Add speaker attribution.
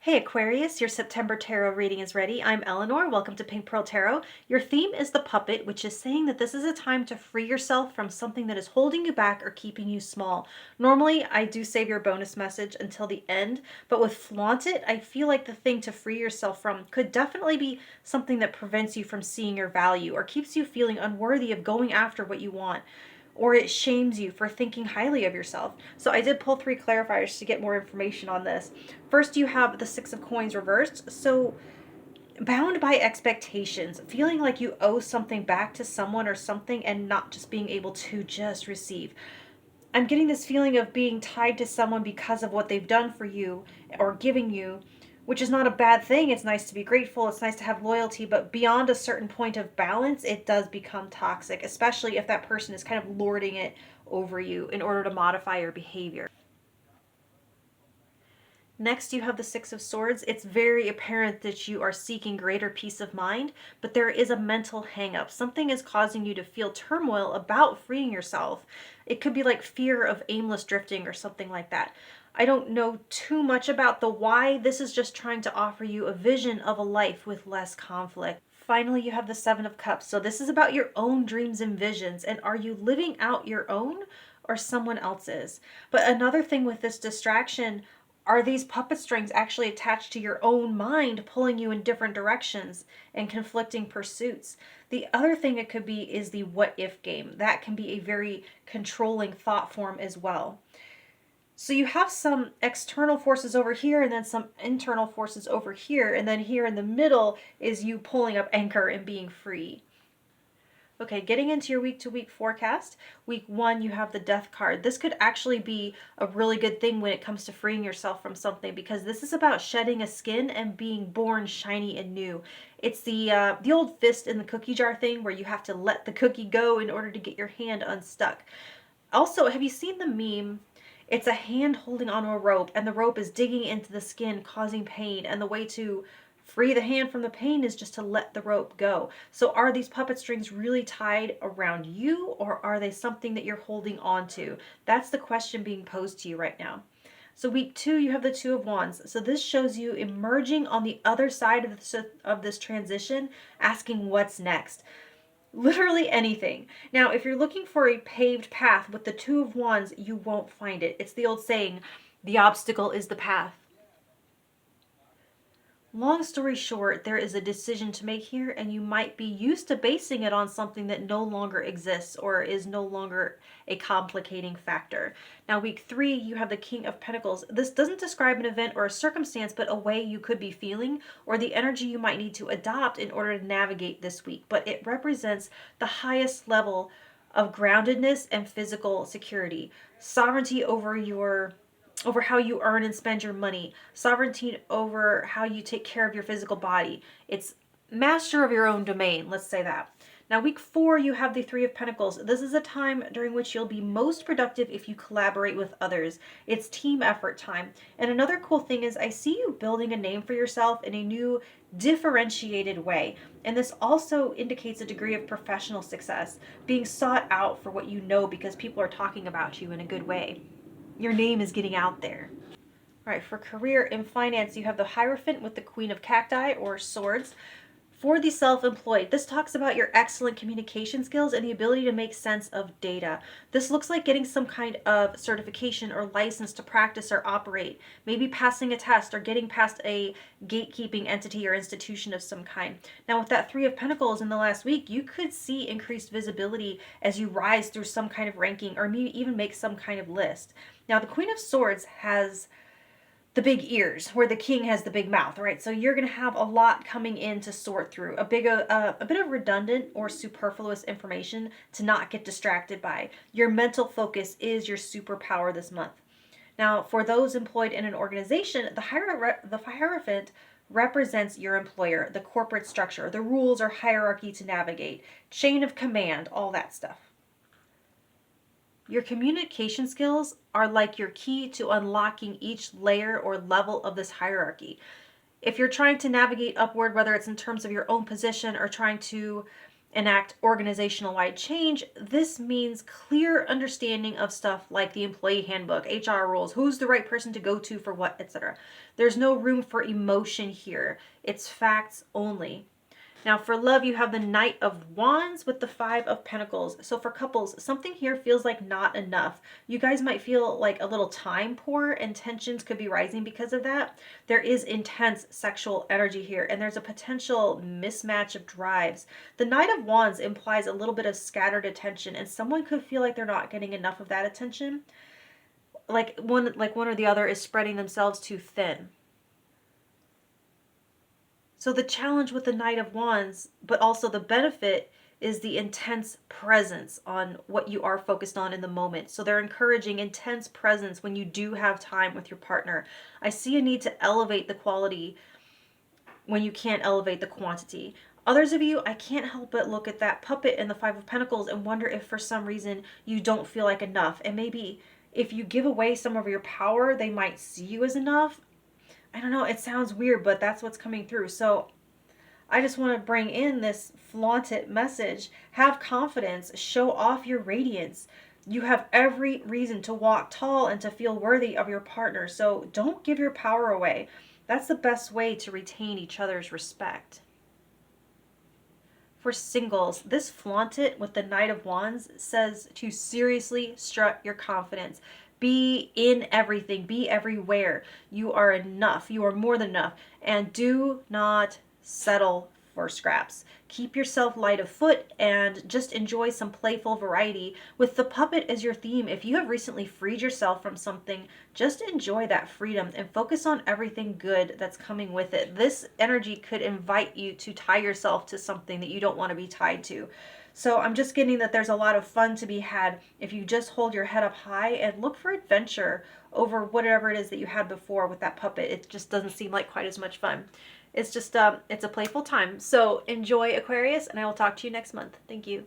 Speaker 1: Hey Aquarius, your September tarot reading is ready. I'm Eleanor. Welcome to Pink Pearl Tarot. Your theme is the puppet, which is saying that this is a time to free yourself from something that is holding you back or keeping you small. Normally, I do save your bonus message until the end, but with Flaunt It, I feel like the thing to free yourself from could definitely be something that prevents you from seeing your value or keeps you feeling unworthy of going after what you want, or it shames you for thinking highly of yourself. So I did pull 3 clarifiers to get more information on this. First, you have the 6 of Coins reversed. So bound by expectations, feeling like you owe something back to someone or something and not just being able to just receive. I'm getting this feeling of being tied to someone because of what they've done for you or giving you, which is not a bad thing. It's nice to be grateful. It's nice to have loyalty, but beyond a certain point of balance, it does become toxic, especially if that person is kind of lording it over you in order to modify your behavior. Next, you have the Six of Swords. It's very apparent that you are seeking greater peace of mind, but there is a mental hang-up. Something is causing you to feel turmoil about freeing yourself. It could be like fear of aimless drifting or something like that. I don't know too much about the why. This is just trying to offer you a vision of a life with less conflict. Finally, you have the Seven of Cups. So this is about your own dreams and visions. And are you living out your own or someone else's? But another thing with this distraction, are these puppet strings actually attached to your own mind, pulling you in different directions and conflicting pursuits? The other thing it could be is the what if game. That can be a very controlling thought form as well. So you have some external forces over here and then some internal forces over here. And then here in the middle is you pulling up anchor and being free. Okay, getting into your week-to-week forecast. Week 1, you have the Death card. This could actually be a really good thing when it comes to freeing yourself from something, because this is about shedding a skin and being born shiny and new. It's the old fist in the cookie jar thing where you have to let the cookie go in order to get your hand unstuck. Also, have you seen the meme? It's a hand holding on a rope, and the rope is digging into the skin, causing pain, and the way to free the hand from the pain is just to let the rope go. So are these puppet strings really tied around you, or are they something that you're holding on to? That's the question being posed to you right now. So week 2, you have the Two of Wands. So this shows you emerging on the other side of this transition, asking what's next. Literally anything. Now, if you're looking for a paved path with the Two of Wands, you won't find it. It's the old saying, the obstacle is the path. Long story short, there is a decision to make here, and you might be used to basing it on something that no longer exists or is no longer a complicating factor. Now, week 3, you have the King of Pentacles. This doesn't describe an event or a circumstance, but a way you could be feeling or the energy you might need to adopt in order to navigate this week. But it represents the highest level of groundedness and physical security, sovereignty over how you earn and spend your money, sovereignty over how you take care of your physical body. It's master of your own domain, let's say that. Now, week 4, you have the Three of Pentacles. This is a time during which you'll be most productive if you collaborate with others. It's team effort time. And another cool thing is I see you building a name for yourself in a new, differentiated way. And this also indicates a degree of professional success, being sought out for what you know because people are talking about you in a good way. Your name is getting out there. All right, for career and finance, you have the Hierophant with the Queen of Cacti or Swords. For the self-employed, this talks about your excellent communication skills and the ability to make sense of data. This looks like getting some kind of certification or license to practice or operate, maybe passing a test or getting past a gatekeeping entity or institution of some kind. Now, with that Three of Pentacles in the last week, you could see increased visibility as you rise through some kind of ranking or maybe even make some kind of list. Now, the Queen of Swords has the big ears where the king has the big mouth, right? So you're going to have a lot coming in to sort through, a bit of redundant or superfluous information to not get distracted by. Your mental focus is your superpower this month. Now, for those employed in an organization, the Hierophant represents your employer, the corporate structure, the rules or hierarchy to navigate, chain of command, all that stuff. Your communication skills are like your key to unlocking each layer or level of this hierarchy. If you're trying to navigate upward, whether it's in terms of your own position or trying to enact organizational-wide change. This means clear understanding of stuff like the employee handbook, HR rules, who's the right person to go to for what, etc. There's no room for emotion here. It's facts only. Now for love, you have the Knight of Wands with the Five of Pentacles. So for couples, something here feels like not enough. You guys might feel like a little time poor, and tensions could be rising because of that. There is intense sexual energy here, and there's a potential mismatch of drives. The Knight of Wands implies a little bit of scattered attention, and someone could feel like they're not getting enough of that attention. Like one or the other is spreading themselves too thin. So the challenge with the Knight of Wands, but also the benefit, is the intense presence on what you are focused on in the moment. So they're encouraging intense presence when you do have time with your partner. I see a need to elevate the quality when you can't elevate the quantity. Others of you, I can't help but look at that puppet in the Five of Pentacles and wonder if for some reason you don't feel like enough. And maybe if you give away some of your power, they might see you as enough. I don't know, it sounds weird, but that's what's coming through. So I just want to bring in this flaunt it message. Have confidence, show off your radiance. You have every reason to walk tall and to feel worthy of your partner. So don't give your power away. That's the best way to retain each other's respect. For singles, this flaunt it with the Knight of Wands says to seriously strut your confidence. Be in everything, be everywhere. You are enough, you are more than enough, and do not settle for scraps. Keep yourself light of foot and just enjoy some playful variety. With the puppet as your theme, if you have recently freed yourself from something, just enjoy that freedom and focus on everything good that's coming with it. This energy could invite you to tie yourself to something that you don't want to be tied to. So I'm just getting that there's a lot of fun to be had if you just hold your head up high and look for adventure over whatever it is that you had before with that puppet. It just doesn't seem like quite as much fun. It's just, it's a playful time. So enjoy, Aquarius, and I will talk to you next month. Thank you.